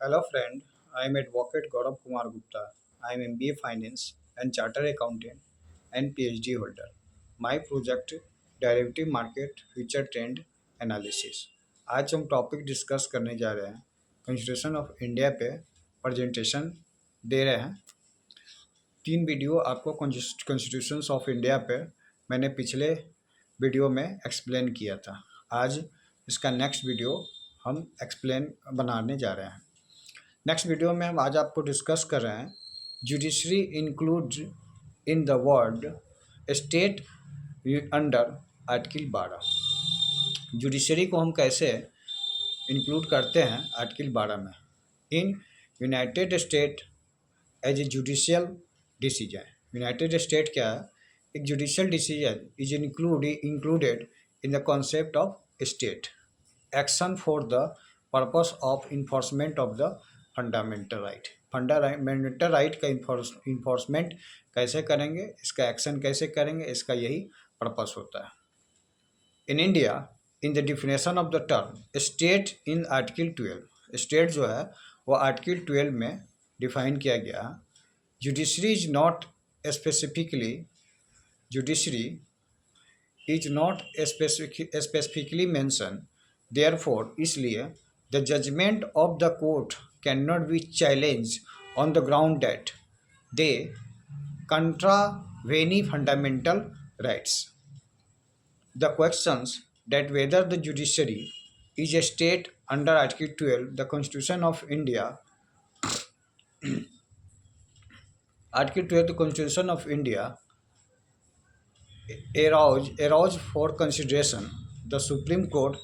Hello friend, I am Advocate Gaurav Kumar Gupta. I am MBA Finance and Chartered Accountant and PhD holder. My project Derivative Market Future Trend Analysis. आज हम topic discuss करने जा रहे हैं constitution of India पे presentation दे रहे हैं। तीन वीडियो आपको कॉन्स्टिट्यूशन ऑफ इंडिया पे मैंने पिछले वीडियो में एक्सप्लेन किया था। आज इसका नेक्स्ट वीडियो हम एक्सप्लेन बनाने जा रहे हैं। नेक्स्ट वीडियो में हम आज आपको डिस्कस कर रहे हैं judiciary include in the word state under article 12। Judiciary को हम कैसे इंक्लूड करते हैं आर्टिकल 12 में। In United State as a judicial decision. United State क्या है? एक judicial decision is included in the concept of state action for the purpose of enforcement of the fundamental right. Fundamental right का enforcement कैसे करेंगे, इसका action कैसे करेंगे, इसका यही पर्पस होता है। In India, in the definition of the term state in article 12, state जो है वो आर्टिकल 12 में डिफाइन किया गया। Judiciary is not specifically judiciary is not specifically mention, therefore इसलिए the judgement of the court can not be challenge on the ground that they contravene fundamental rights. The questions that whether the judiciary is a state under Article 12, the Constitution of India, Article 12, the Constitution of India arouse for consideration the Supreme Court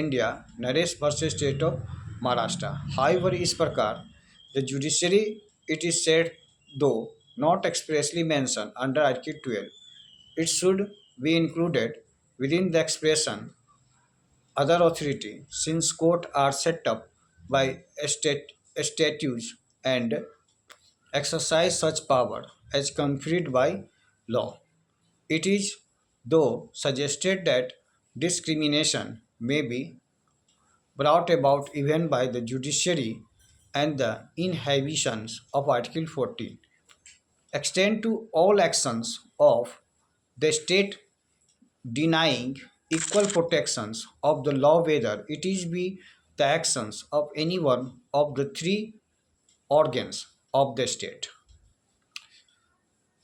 India Naresh versus State of Maharashtra. However, इस प्रकार the judiciary, it is said, though not expressly mentioned under Article 12, it should be included within the expression other authority, since courts are set up by statutes and exercise such power as conferred by law. It is, though, suggested that discrimination may be brought about even by the judiciary, and the inhibitions of Article 14 extend to all actions of the state denying equal protections of the law, whether it is be the actions of any one of the three organs of the state.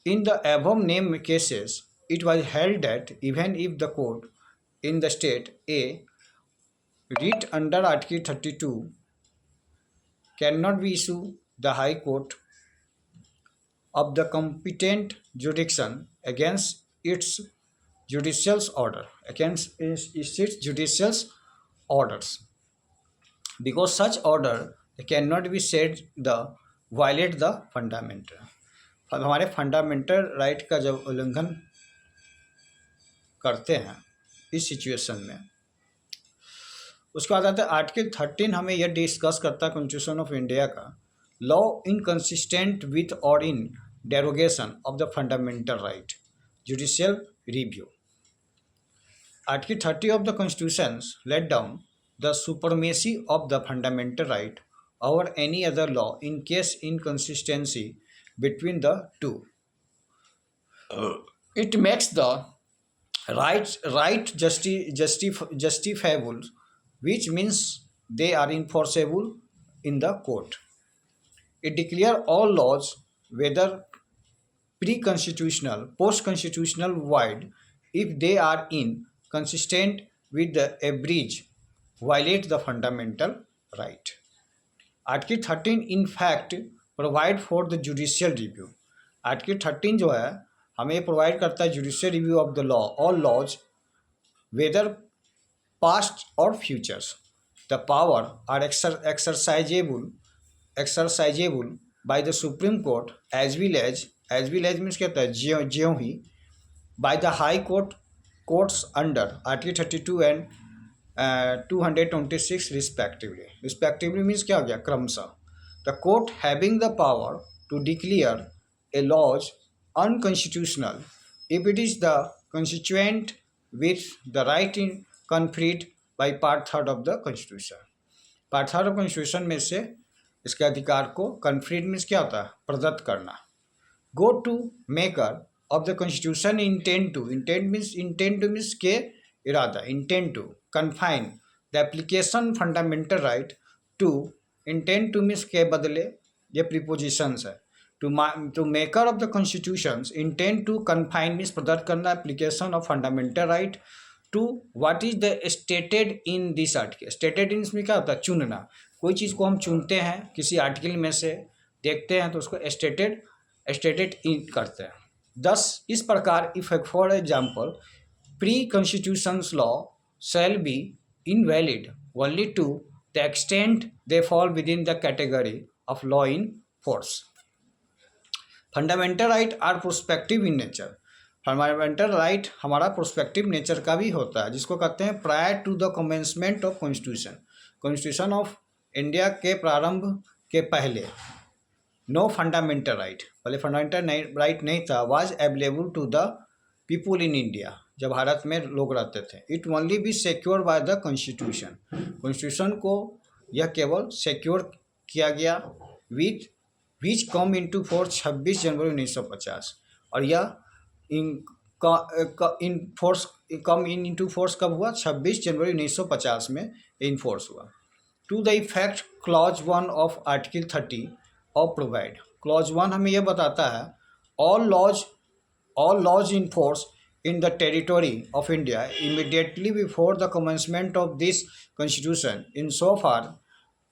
In the above named cases, it was held that even if the court in the state A writ under Article 32 cannot be issued, the High Court of the competent jurisdiction against its judicial orders, because such order cannot be said the violate the fundamental. अब हमारे fundamental right का जब उल्लंघन करते हैं इस situation में, उसके बाद आता है आर्टिकल 13। हमें यह डिस्कस करता है कॉन्स्टिट्यूशन ऑफ इंडिया का लॉ इनकंसिस्टेंट विथ और in derogation of the fundamental right judicial review. Article 30 of the constitution let down the supremacy of the fundamental right over any other law in case inconsistency between the two. It makes the right justifiable, which means they are enforceable in the court. It declares all laws, whether pre-constitutional, post-constitutional, void if they are inconsistent with the average, violate the fundamental right. Article 13 in fact provide for the judicial review. Article 13 जो है हमें provide करता है judicial review of the law, all laws whether past और futures. The power are exercisable by the supreme court as well as means कहता है ज्यों ही by the high courts under article 32 and 226 respectively means क्या हो गया क्रमशः। The court having the power to declare a law unconstitutional if it is the constituent with the right in conferred by Part 3 of the Constitution. Part 3 of Constitution में से इसके अधिकार को conferred means क्या होता है, प्रदत्त करना। Go to maker of the constitution intend to means के इरादा, intend to confine the application fundamental right to, intend to means के बदले ये प्रीपोजिशंस है। To maker of the constitution intend to confine means प्रदत्त करना application of fundamental right to what is the stated in this article. Stated in इसमें क्या होता है, चुनना। कोई चीज़ को हम चुनते हैं किसी आर्टिकल में से, देखते हैं तो उसको स्टेटेड इन करते हैं। दस इस प्रकार if for example pre constitutions law shall be invalid only to the extent they fall within the category of law in force. Fundamental right are prospective in nature. Fundamental right हमारा prospective nature का भी होता है, जिसको कहते हैं prior to the commencement of constitution. Constitution of India के प्रारंभ के पहले नो फंडामेंटल राइट, पहले फंडामेंटल राइट नहीं था, was available to the people in India, जब भारत में लोग रहते थे। It only be secure by the constitution. Constitution को यह केवल सिक्योर किया गया with which come into force 26 जनवरी 1950, और यह in force come into force कब हुआ, 26 जनवरी 1950 में इन फोर्स हुआ। To the effect clause 1 of article 30 of provide. Clause 1 हमें यह बताता है all laws in force in the territory of India immediately before the commencement of this constitution, insofar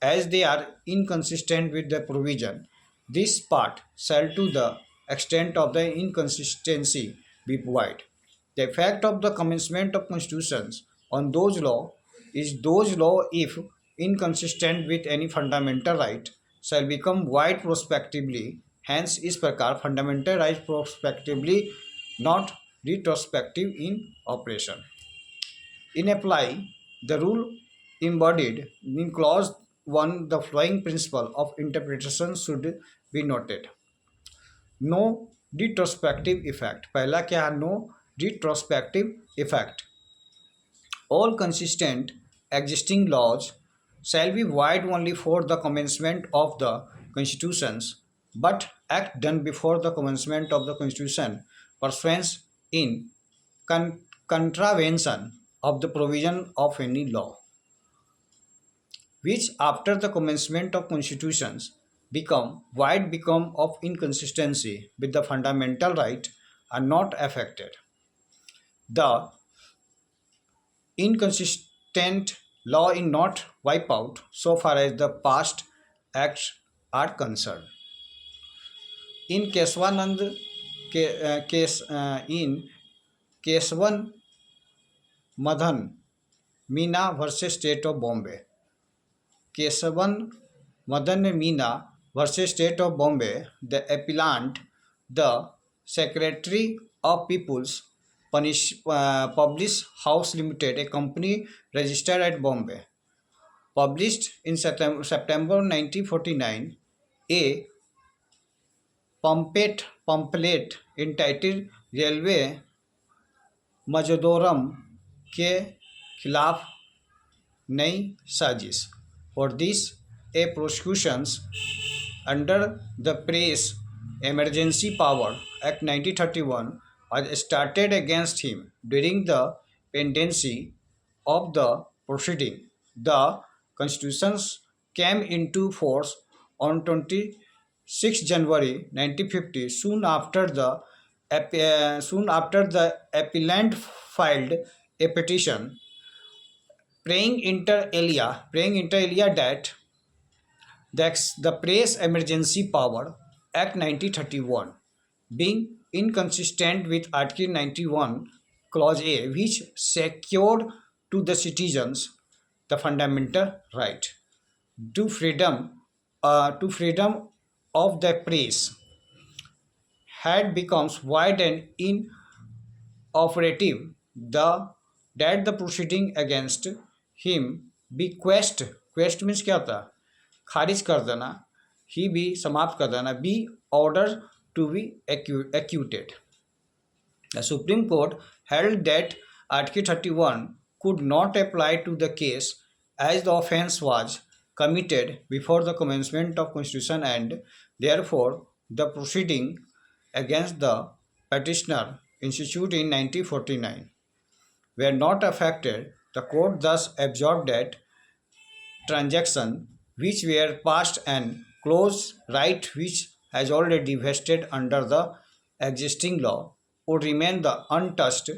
as they are inconsistent with the provision, this part shall to the extent of the inconsistency be void. The effect of the commencement of constitutions on those law is those law, if inconsistent with any fundamental right, shall become void prospectively. Hence इस प्रकार fundamental right prospectively, not retrospective in operation. In apply the rule embodied in clause 1, the following principle of interpretation should be noted. No retrospective effect. पहला क्या है, no retrospective effect. All consistent existing laws shall be void only for the commencement of the constitutions, but act done before the commencement of the constitution pursuant in contravention of the provision of any law, which after the commencement of constitutions become void, become of inconsistency with the fundamental right, are not affected. The inconsistent law is not wiped out so far as the past acts are concerned. In Keswanand in Keshavan Madan Meena versus state of Bombay. Keshavan Madan Meena versus state of Bombay, the appellant the secretary of people's publish house limited, a company registered at Bombay, published in September 1949 a pamphlet entitled railway मजदोरम के खिलाफ नई साजिश। For this a prosecutions under the press emergency power act 1931 was started against him during the pendency of the proceeding. The constitutions came into force on 26 January 1950. Soon after the appellant filed a petition praying inter alia that the Press Emergency Power Act 1931 being inconsistent with Article 91 Clause A, which secured to the citizens the fundamental right to freedom of the press, had becomes void and inoperative, that the proceeding against him be quashed means क्या होता है, खारिज कर देना, ही भी समाप्त कर देना, be ordered to be acquitted. The Supreme Court held that Article 31 could not apply to the case as the offence was committed before the commencement of Constitution, and therefore the proceeding against the petitioner instituted in 1949 were not affected. The court thus absorbed that transactions which were past and closed right which has already vested under the existing law would remain the untouched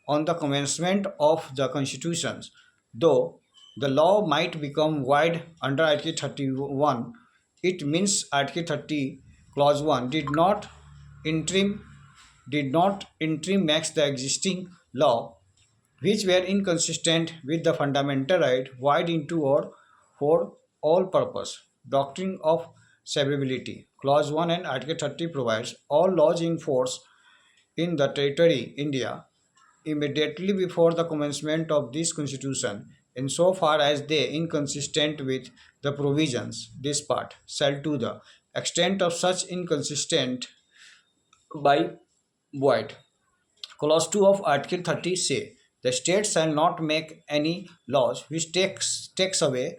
on the commencement of the constitutions, though the law might become void under Article 31. It means Article 30 Clause 1 interim did not interim max the existing law which were inconsistent with the fundamental right void into or for all purpose. Doctrine of severability. Clause 1 and Article 30 provides all laws in force in the territory India immediately before the commencement of this constitution insofar as they inconsistent with the provisions this part shall to the extent of such inconsistent by void. Clause 2 of Article 30 say the state shall not make any laws which takes away,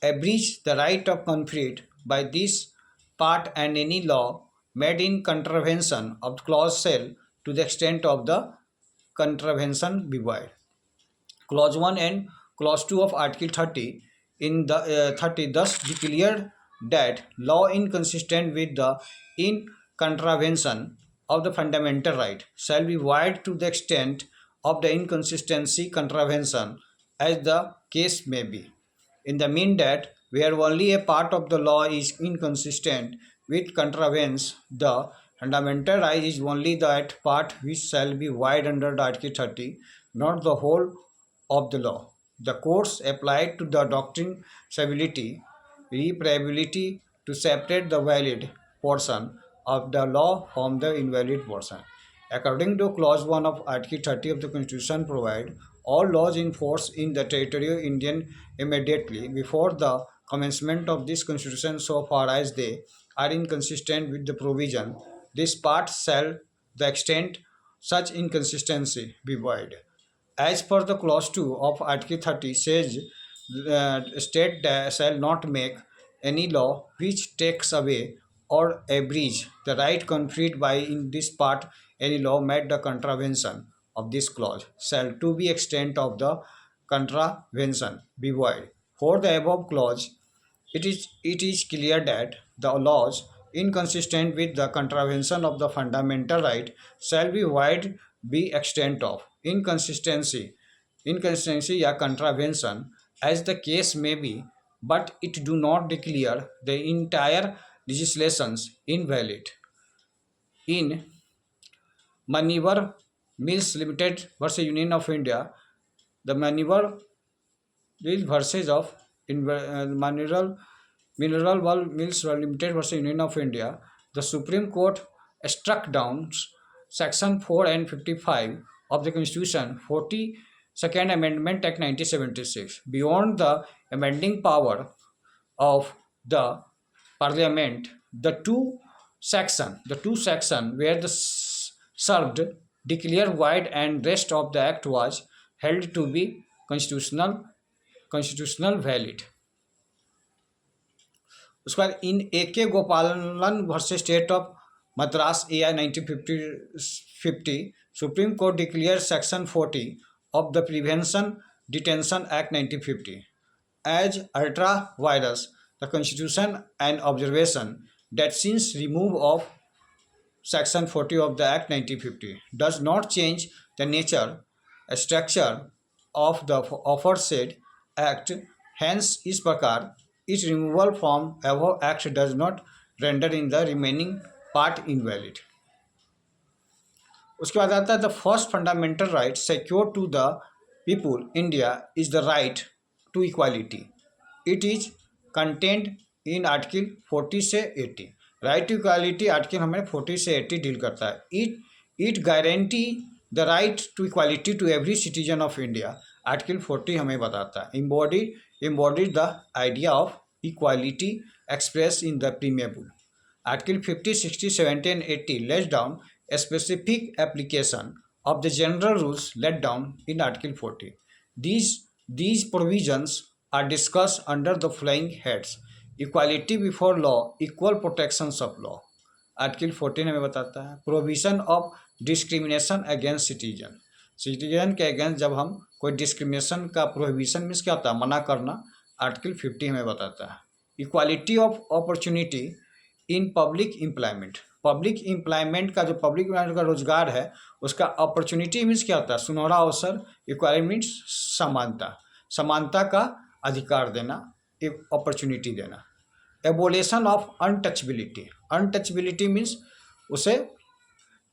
abridge the right of conferred by this part, and any law made in contravention of the clause shall to the extent of the contravention be void. Clause 1 and Clause 2 of Article 30 in the 30 thus declared that law inconsistent with the in contravention of the fundamental right shall be void to the extent of the inconsistency contravention as the case may be. In the mean that where only a part of the law is inconsistent with contravenes the fundamental right is only that part which shall be void under the Article 30, not the whole of the law. The courts applied to the doctrine stability, reparability to separate the valid portion of the law from the invalid portion. According to Clause 1 of Article 30 of the Constitution provide all laws in force in the territory of Indian immediately before the commencement of this Constitution so far as they are inconsistent with the provision. This part shall the extent such inconsistency be void. As per the clause 2 of Article 30 says, the state shall not make any law which takes away or abridge the right conferred by in this part any law made the contravention of this clause shall to be extent of the contravention be void. For the above clause, it is clear that the laws inconsistent with the contravention of the fundamental right shall be void be extent of inconsistency या contravention as the case may be, but it do not declare the entire legislations invalid. In Maneuver Mills Limited versus Union of India, the Maneuver Mills versus of Mineral World Mills Limited versus Union of India, the Supreme Court struck down Section 4 and 55 of the Constitution, 42nd Amendment Act 1976. Beyond the amending power of the Parliament, the two section where the served declare void and rest of the act was held to be constitutional valid. उसके बाद इन A K Gopalan versus state of Madras A I 1950 supreme court declare section 40 of the prevention detention act 1950 as ultra vires the constitution and observation that since remove of section 40 of the act 1950 does not change the nature structure of the aforesaid act, hence इस प्रकार its removal from above act does not render in the remaining part invalid. उसके बाद आता है the first fundamental right secure to the people India is the right to equality. It is content in article 40 से 80. Right to equality article हमें 40 से 80 deal करता है. It guarantee the right to equality to every citizen of India. Article 40 हमें बताता है embodied the idea of equality expressed in the preamble. Article 50, 60, 70 and 80 lays down a specific application of the general rules laid down in Article 40. These provisions are discuss under the following heads. Equality before law, equal protections of law, article 14 हमें बताता है। Provision of discrimination against citizen, citizen के against जब हम कोई discrimination का prohibition means क्या होता है, मना करना, आर्टिकल 50 हमें बताता है। Equality of opportunity in public employment, public employment का जो पब्लिक एम्प्लॉयमेंट का रोजगार है उसका अपॉर्चुनिटी मीन्स क्या होता है, सुनहरा अवसर, इक्वालिटी मीन्स समानता, समानता का अधिकार देना, एक अपॉर्चुनिटी देना। Abolition of untouchability, untouchability means उसे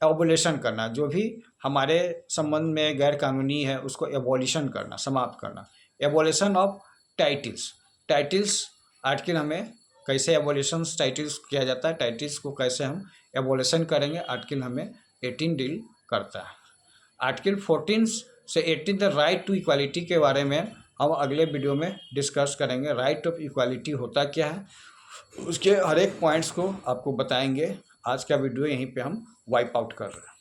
एबोलेशन करना, जो भी हमारे संबंध में गैर कानूनी है उसको एबोलिशन करना, समाप्त करना। Abolition of titles, titles article हमें कैसे एबोलिशन टाइटल्स किया जाता है, टाइटल्स को कैसे हम एबोलिशन करेंगे, आर्टिकल हमें 18 डील करता है। आर्टिकल 14 से 18 द राइट टू इक्वालिटी के बारे में हम अगले वीडियो में डिस्कस करेंगे। राइट ऑफ इक्वालिटी होता क्या है, उसके हर एक पॉइंट्स को आपको बताएंगे। आज का वीडियो यहीं पे हम वाइप आउट कर रहे हैं।